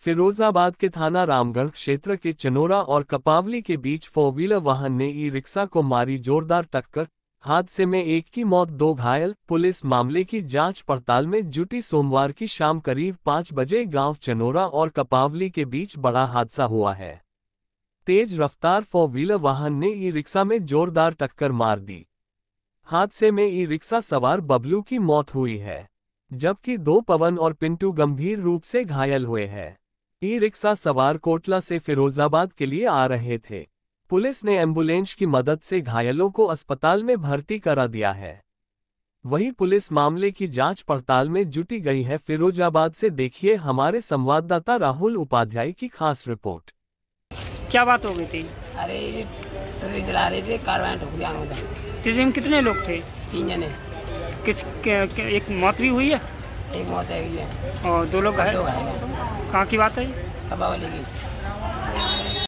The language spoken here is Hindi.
फिरोजाबाद के थाना रामगढ़ क्षेत्र के चनोरा और कपावली के बीच फोर व्हीलर वाहन ने ई रिक्शा को मारी जोरदार टक्कर। हादसे में एक की मौत, 2 घायल। पुलिस मामले की जांच पड़ताल में जुटी। सोमवार की शाम करीब 5 बजे गांव चनोरा और कपावली के बीच बड़ा हादसा हुआ है। तेज रफ्तार फोर व्हीलर वाहन ने ई रिक्शा में जोरदार टक्कर मार दी। हादसे में ई रिक्शा सवार बबलू की मौत हुई है, जबकि 2 पवन और पिंटू गंभीर रूप से घायल हुए हैं। ई रिक्शा सवार कोटला से फिरोजाबाद के लिए आ रहे थे। पुलिस ने एम्बुलेंस की मदद से घायलों को अस्पताल में भर्ती करा दिया है। वहीं पुलिस मामले की जांच पड़ताल में जुटी गई है। फिरोजाबाद से देखिए हमारे संवाददाता राहुल उपाध्याय की खास रिपोर्ट। क्या बात हो गई थी? अरे ट्रेन चला रहे थे, कार ठुक दिया। ट्रेन में कितने लोग थे? 3 जने। एक मौत भी हुई है? एक मौत है और 2 लोग घायल। घायल। कहाँ की बात है? कपावली की।